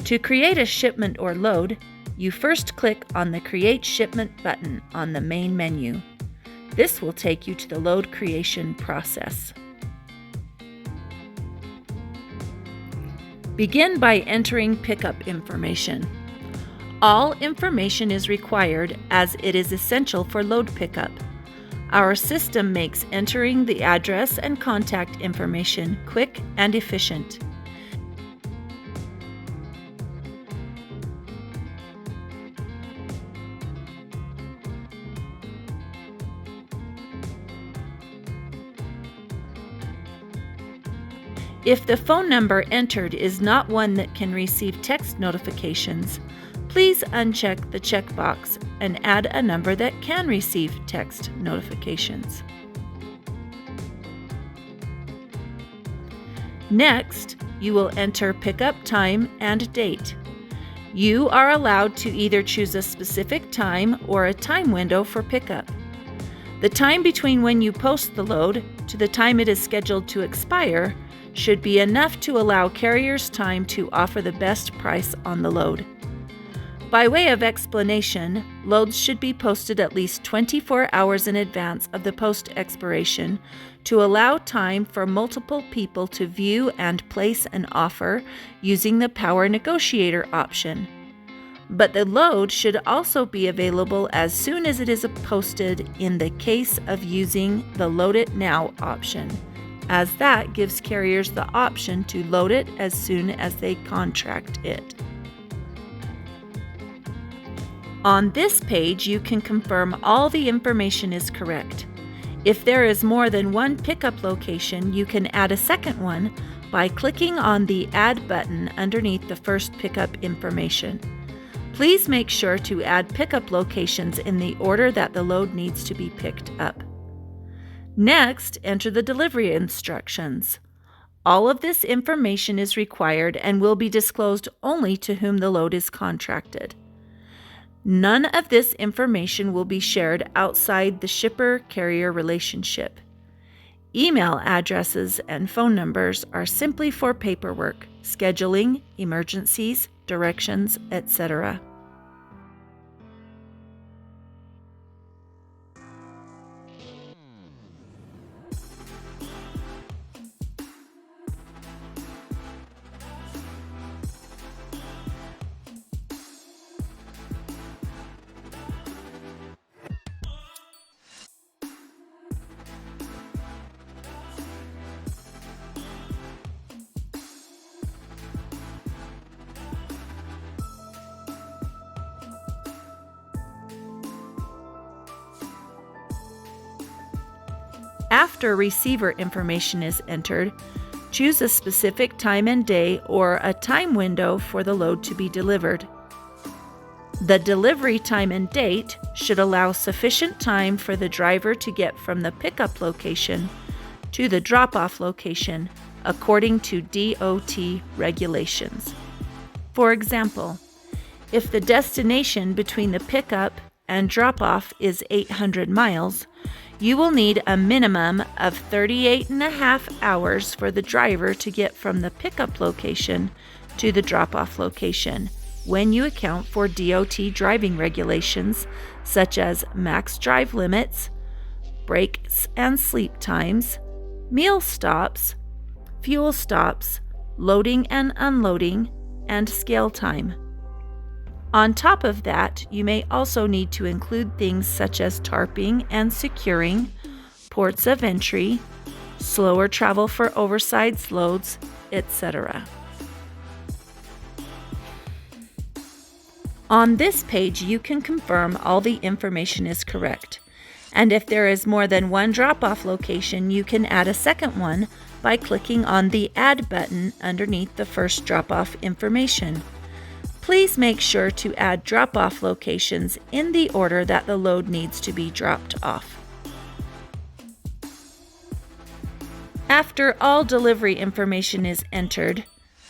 To create a shipment or load, you first click on the Create Shipment button on the main menu. This will take you to the load creation process. Begin by entering pickup information. All information is required as it is essential for load pickup. Our system makes entering the address and contact information quick and efficient. If the phone number entered is not one that can receive text notifications, please uncheck the checkbox and add a number that can receive text notifications. Next, you will enter pickup time and date. You are allowed to either choose a specific time or a time window for pickup. The time between when you post the load to the time it is scheduled to expire should be enough to allow carriers time to offer the best price on the load. By way of explanation, loads should be posted at least 24 hours in advance of the post expiration to allow time for multiple people to view and place an offer using the Power Negotiator option. But the load should also be available as soon as it is posted in the case of using the Load It Now option, as that gives carriers the option to load it as soon as they contract it. On this page, you can confirm all the information is correct. If there is more than one pickup location, you can add a second one by clicking on the Add button underneath the first pickup information. Please make sure to add pickup locations in the order that the load needs to be picked up. Next, enter the delivery instructions. All of this information is required and will be disclosed only to whom the load is contracted. None of this information will be shared outside the shipper-carrier relationship. Email addresses and phone numbers are simply for paperwork, scheduling, emergencies, directions, etc. After receiver information is entered, choose a specific time and day or a time window for the load to be delivered. The delivery time and date should allow sufficient time for the driver to get from the pickup location to the drop-off location according to DOT regulations. For example, if the destination between the pickup and drop-off is 800 miles, you will need a minimum of 38.5 hours for the driver to get from the pickup location to the drop-off location when you account for DOT driving regulations such as max drive limits, breaks and sleep times, meal stops, fuel stops, loading and unloading, and scale time. On top of that, you may also need to include things such as tarping and securing, ports of entry, slower travel for oversized loads, etc. On this page, you can confirm all the information is correct. And if there is more than one drop-off location, you can add a second one by clicking on the Add button underneath the first drop-off information. Please make sure to add drop-off locations in the order that the load needs to be dropped off. After all delivery information is entered,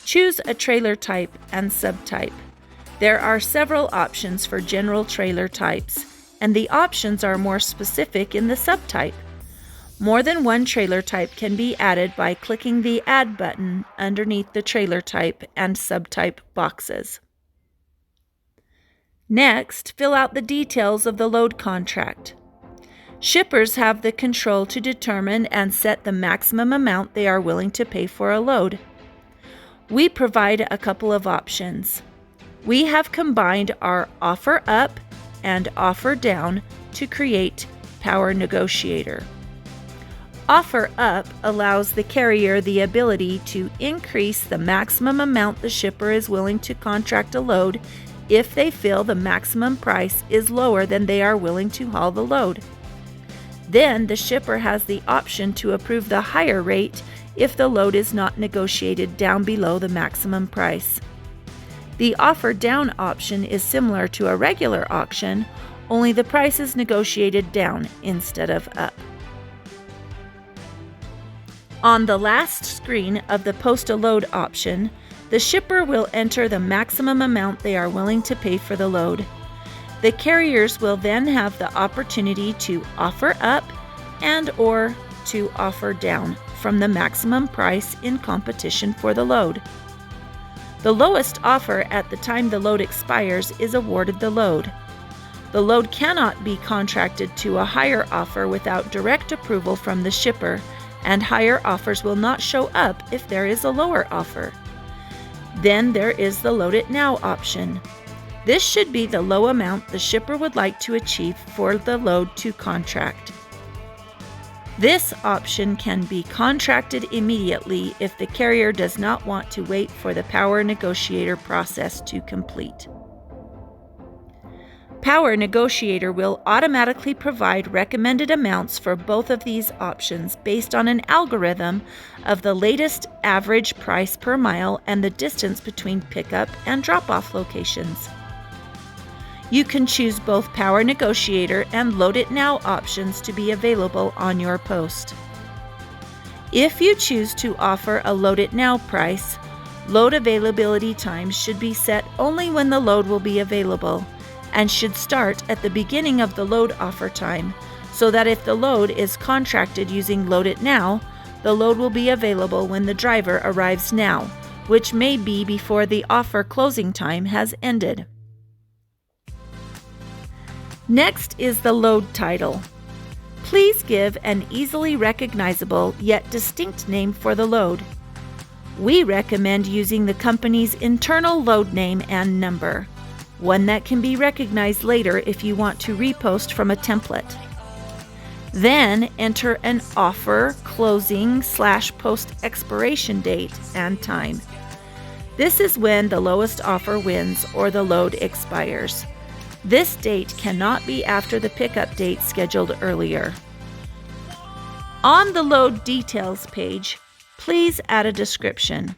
choose a trailer type and subtype. There are several options for general trailer types, and the options are more specific in the subtype. More than one trailer type can be added by clicking the Add button underneath the trailer type and subtype boxes. Next, fill out the details of the load contract. Shippers have the control to determine and set the maximum amount they are willing to pay for a load. We provide a couple of options. We have combined our offer up and offer down to create Power Negotiator. Offer up allows the carrier the ability to increase the maximum amount the shipper is willing to contract a load if they feel the maximum price is lower than they are willing to haul the load. Then the shipper has the option to approve the higher rate if the load is not negotiated down below the maximum price. The offer down option is similar to a regular auction, only the price is negotiated down instead of up. On the last screen of the Post a Load option, the shipper will enter the maximum amount they are willing to pay for the load. The carriers will then have the opportunity to offer up and/or to offer down from the maximum price in competition for the load. The lowest offer at the time the load expires is awarded the load. The load cannot be contracted to a higher offer without direct approval from the shipper, and higher offers will not show up if there is a lower offer. Then there is the Load It Now option. This should be the low amount the shipper would like to achieve for the load to contract. This option can be contracted immediately if the carrier does not want to wait for the Power Negotiator process to complete. Power Negotiator will automatically provide recommended amounts for both of these options based on an algorithm of the latest average price per mile and the distance between pickup and drop-off locations. You can choose both Power Negotiator and Load It Now options to be available on your post. If you choose to offer a Load It Now price, load availability times should be set only when the load will be available, and should start at the beginning of the load offer time, so that if the load is contracted using Load It Now, the load will be available when the driver arrives now, which may be before the offer closing time has ended. Next is the load title. Please give an easily recognizable yet distinct name for the load. We recommend using the company's internal load name and number, one that can be recognized later if you want to repost from a template. Then enter an offer, closing / post expiration date and time. This is when the lowest offer wins or the load expires. This date cannot be after the pickup date scheduled earlier. On the load details page, please add a description.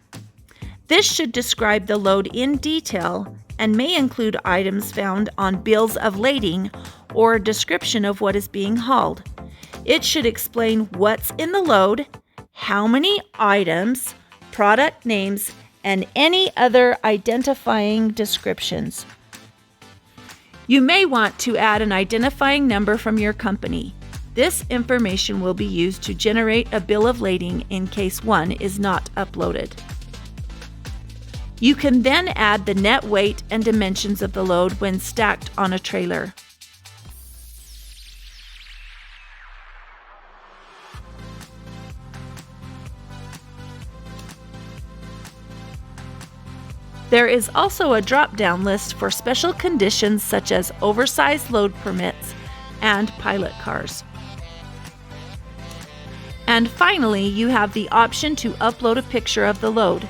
This should describe the load in detail and may include items found on bills of lading or a description of what is being hauled. It should explain what's in the load, how many items, product names, and any other identifying descriptions. You may want to add an identifying number from your company. This information will be used to generate a bill of lading in case one is not uploaded. You can then add the net weight and dimensions of the load when stacked on a trailer. There is also a drop-down list for special conditions such as oversized load permits and pilot cars. And finally, you have the option to upload a picture of the load.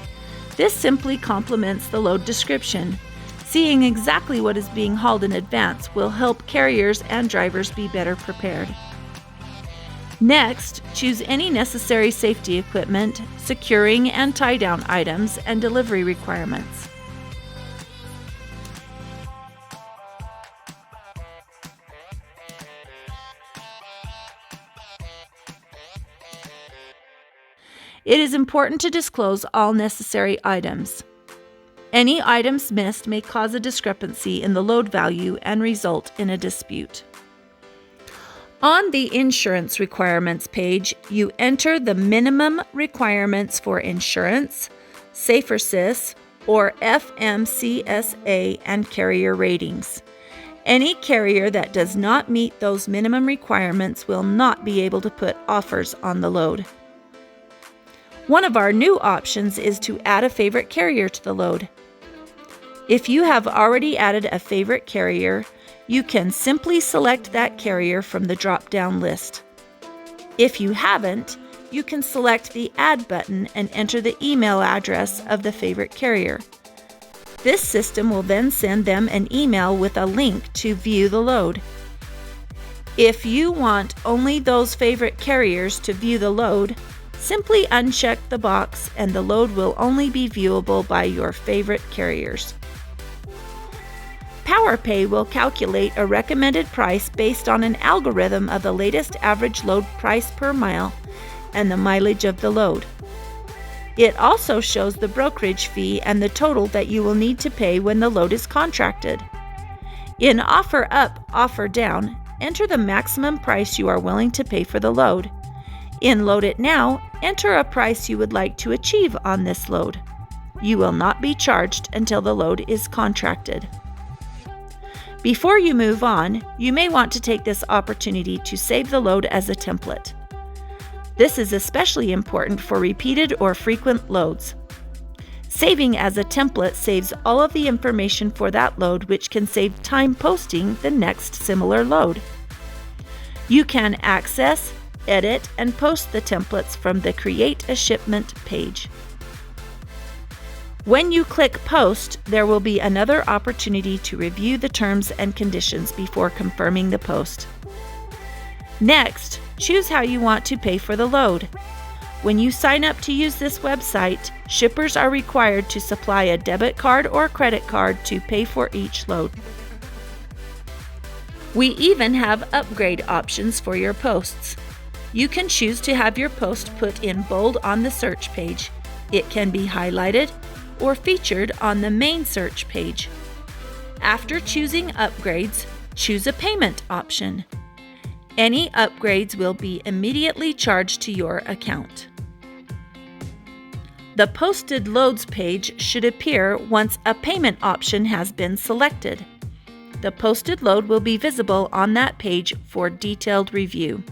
This simply complements the load description. Seeing exactly what is being hauled in advance will help carriers and drivers be better prepared. Next, choose any necessary safety equipment, securing and tie-down items, and delivery requirements. It is important to disclose all necessary items. Any items missed may cause a discrepancy in the load value and result in a dispute. On the insurance requirements page, you enter the minimum requirements for insurance, SaferSys, or FMCSA, and carrier ratings. Any carrier that does not meet those minimum requirements will not be able to put offers on the load. One of our new options is to add a favorite carrier to the load. If you have already added a favorite carrier, you can simply select that carrier from the drop-down list. If you haven't, you can select the Add button and enter the email address of the favorite carrier. This system will then send them an email with a link to view the load. If you want only those favorite carriers to view the load, simply uncheck the box and the load will only be viewable by your favorite carriers. PowerPay will calculate a recommended price based on an algorithm of the latest average load price per mile and the mileage of the load. It also shows the brokerage fee and the total that you will need to pay when the load is contracted. In Offer Up, Offer Down, enter the maximum price you are willing to pay for the load. In Load It Now, enter a price you would like to achieve on this load. You will not be charged until the load is contracted. Before you move on, you may want to take this opportunity to save the load as a template. This is especially important for repeated or frequent loads. Saving as a template saves all of the information for that load, which can save time posting the next similar load. You can access, edit, and post the templates from the Create a Shipment page. When you click Post, there will be another opportunity to review the terms and conditions before confirming the post. Next, choose how you want to pay for the load. When you sign up to use this website, shippers are required to supply a debit card or credit card to pay for each load. We even have upgrade options for your posts. You can choose to have your post put in bold on the search page. It can be highlighted or featured on the main search page. After choosing upgrades, choose a payment option. Any upgrades will be immediately charged to your account. The Posted Loads page should appear once a payment option has been selected. The posted load will be visible on that page for detailed review.